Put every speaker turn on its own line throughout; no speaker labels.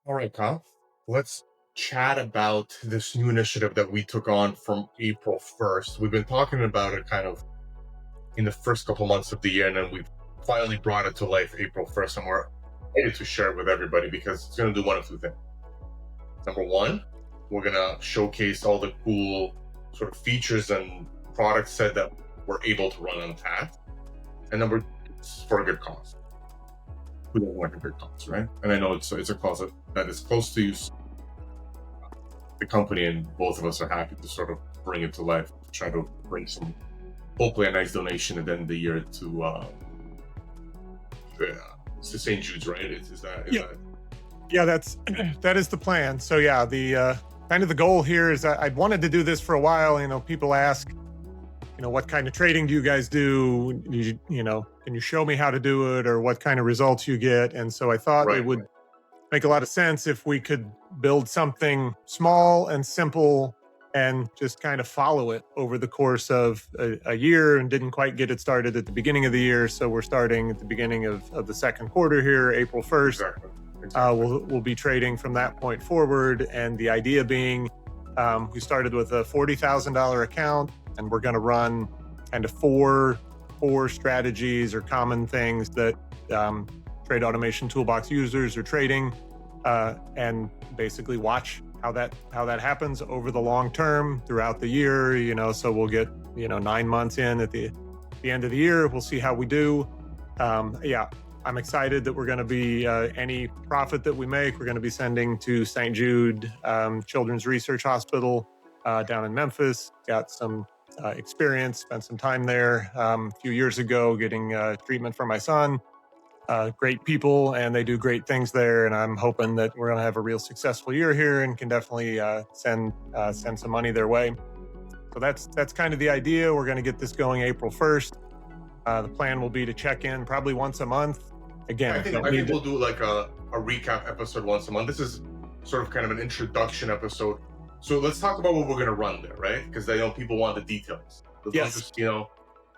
All right, Kyle. Let's chat about this new initiative that we took on from April 1st. We've been talking about it kind of in the first couple months of the year, and then we've finally brought it to life April 1st, and we're excited to share it with everybody because it's going to do one of two things. Number one, we're going to showcase all the cool sort of features and product set that we're able to run on TAT. And number two, it's for a good cause. We don't want a good cause, right? And I know it's a cause that is close to you, the company, and both of us are happy to sort of bring it to life, try to bring some, hopefully a nice donation at the end of the year to St. Jude's, right?
Yeah, yeah, that is the plan. So yeah, the kind of the goal here is that I'd wanted to do this for a while. People ask, what kind of trading do you guys do? Can you show me how to do it, or what kind of results you get? And so I thought it
right,
would make a lot of sense if we could build something small and simple and just kind of follow it over the course of a year, and didn't quite get it started at the beginning of the year. So we're starting at the beginning of the second quarter here, April 1st.
exactly, exactly.
We'll be trading from that point forward. And the idea being, we started with a $40,000 account, and we're going to run kind of four strategies or common things that Trade Automation Toolbox users are trading, and basically watch how that happens over the long term throughout the year. So we'll get 9 months in at the end of the year. We'll see how we do. Yeah, I'm excited that we're going to be any profit that we make, we're going to be sending to St. Jude Children's Research Hospital down in Memphis. Got some experience, spent some time there a few years ago getting treatment for my son. Great people, and they do great things there. And I'm hoping that we're going to have a real successful year here, and can definitely send some money their way. So that's kind of the idea. We're going to get this going April 1st. The plan will be to check in probably once a month. Again,
I think we'll do like a recap episode once a month. This is sort of kind of an introduction episode. So let's talk about what we're going to run there, right? Because I know people want the details.
Yes.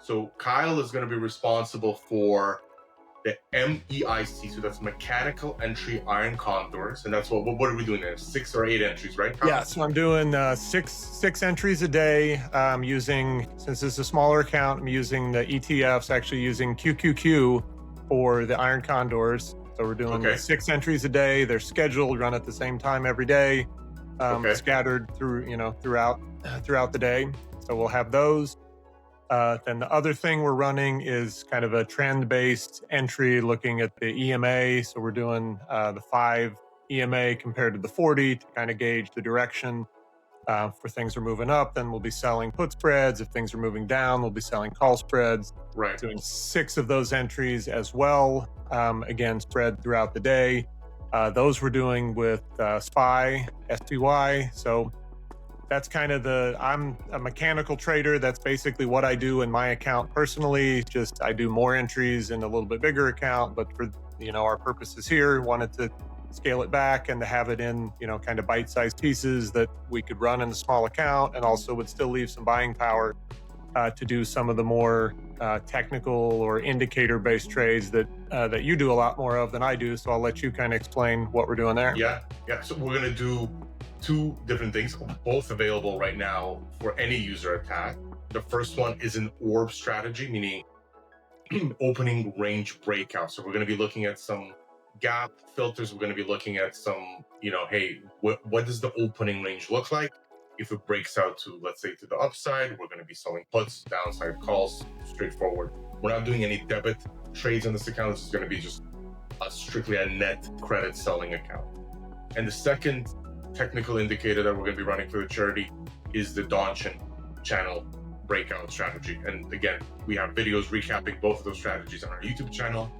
So Kyle is going to be responsible for the MEIC, so that's mechanical entry iron condors, and that's what are we doing there? 6 or 8 entries, right, Kyle?
Yeah, so I'm doing six entries a day. Since it's a smaller account, I'm using the ETFs, actually using QQQ for the iron condors. So we're doing 6 entries a day. They're scheduled, run at the same time every day, scattered throughout the day. So we'll have those. Then the other thing we're running is kind of a trend-based entry, looking at the EMA. So we're doing the 5 EMA compared to the 40 to kind of gauge the direction. If things are moving up, then we'll be selling put spreads. If things are moving down, we'll be selling call spreads.
Right.
Doing 6 of those entries as well. Again, spread throughout the day. Those we're doing with SPY. So that's kind of I'm a mechanical trader. That's basically what I do in my account personally. Just I do more entries in a little bit bigger account, but for our purposes here, wanted to scale it back and to have it in kind of bite-sized pieces that we could run in a small account, and also would still leave some buying power to do some of the more technical or indicator-based trades that you do a lot more of than I do. So I'll let you kind of explain what we're doing there.
Yeah. So we're gonna do 2 different things, both available right now for any user attack. The first one is an orb strategy, meaning opening range breakout. So we're going to be looking at some gap filters. We're going to be looking at some, hey, what does the opening range look like? If it breaks out to, let's say, to the upside, we're going to be selling puts, downside calls, straightforward. We're not doing any debit trades on this account. This is going to be just strictly a net credit selling account. And the second technical indicator that we're going to be running for the charity is the Donchian channel breakout strategy. And again, we have videos recapping both of those strategies on our YouTube channel.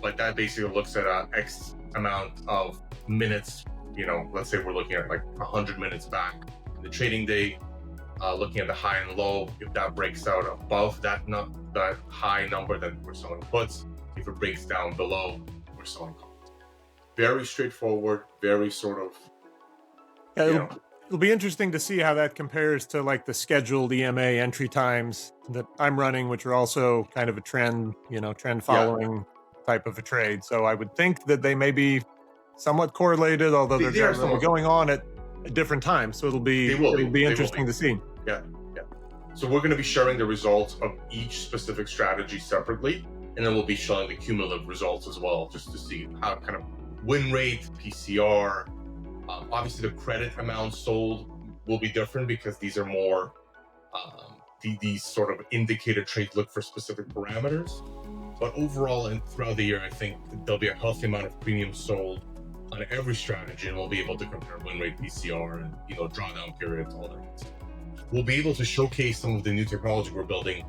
But that basically looks at X amount of minutes. Let's say we're looking at like 100 minutes back in the trading day, looking at the high and low. If that breaks out above that high number, then we're selling puts. If it breaks down below, we're selling calls. Very straightforward, very sort of.
It'll be interesting to see how that compares to like the scheduled EMA entry times that I'm running, which are also kind of a trend following type of a trade. So I would think that they may be somewhat correlated, although
They are
they're
somewhat
going on at different times. So it'll
They will be.
be
They will
interesting
be.
to see.
Yeah, yeah. So we're going to be sharing the results of each specific strategy separately, and then we'll be showing the cumulative results as well, just to see how kind of win rate, PCR. Obviously, the credit amount sold will be different because these are more these sort of indicator trades look for specific parameters. But overall, and throughout the year, I think there'll be a healthy amount of premiums sold on every strategy, and we'll be able to compare win rate, PCR, and drawdown periods, all that. We'll be able to showcase some of the new technology we're building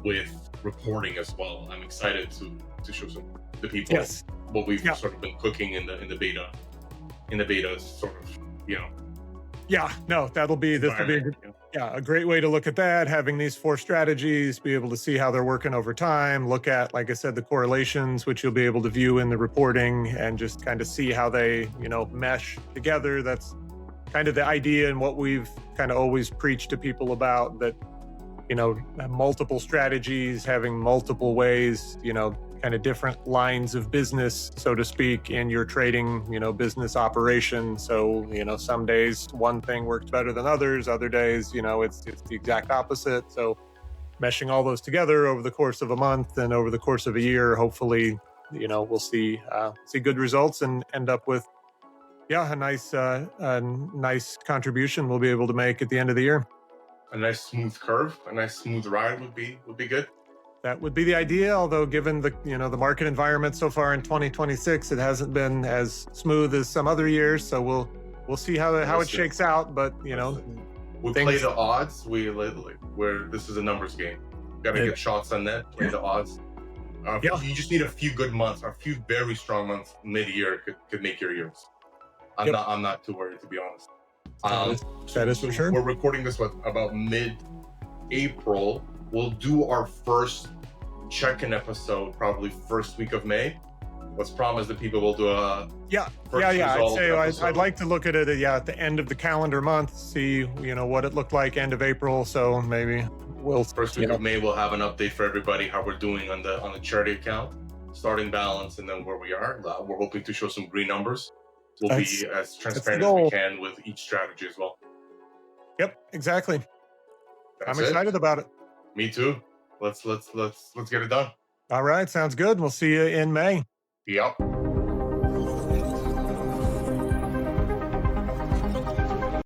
with reporting as well. I'm excited to show some the people what we've sort of been cooking in the beta sort of
that'll be a great way to look at that, having these 4 strategies, be able to see how they're working over time, look at, like I said, the correlations, which you'll be able to view in the reporting, and just kind of see how they mesh together. That's kind of the idea, and what we've kind of always preached to people about, that multiple strategies, having multiple ways, kind of different lines of business, so to speak, in your trading, business operation. So, some days one thing works better than others, other days, it's the exact opposite. So meshing all those together over the course of a month and over the course of a year, hopefully, we'll see good results and end up with, a nice contribution we'll be able to make at the end of the year.
A nice smooth curve, a nice smooth ride would be good.
That would be the idea, although given the the market environment so far in 2026, it hasn't been as smooth as some other years. So we'll see how it shakes out. But we
play the odds. Where this is a numbers game. Got to get shots on net. Play the odds. You just need a few good months, a few very strong months mid-year could make your years. I'm not too worried, to be honest.
That is for sure.
We're recording this about mid-April. We'll do our first check-in episode probably first week of May. Let's promise that people will do a
I'd like to look at it at the end of the calendar month, see what it looked like end of April. So maybe we'll
first week of May we'll have an update for everybody, how we're doing on the charity account, starting balance, and then where we are. We're hoping to show some green numbers. We'll be as transparent as we can with each strategy as well.
Yep, exactly. I'm excited about it.
Me too. Let's get it done.
All right, sounds good. We'll see you in May.
Yep.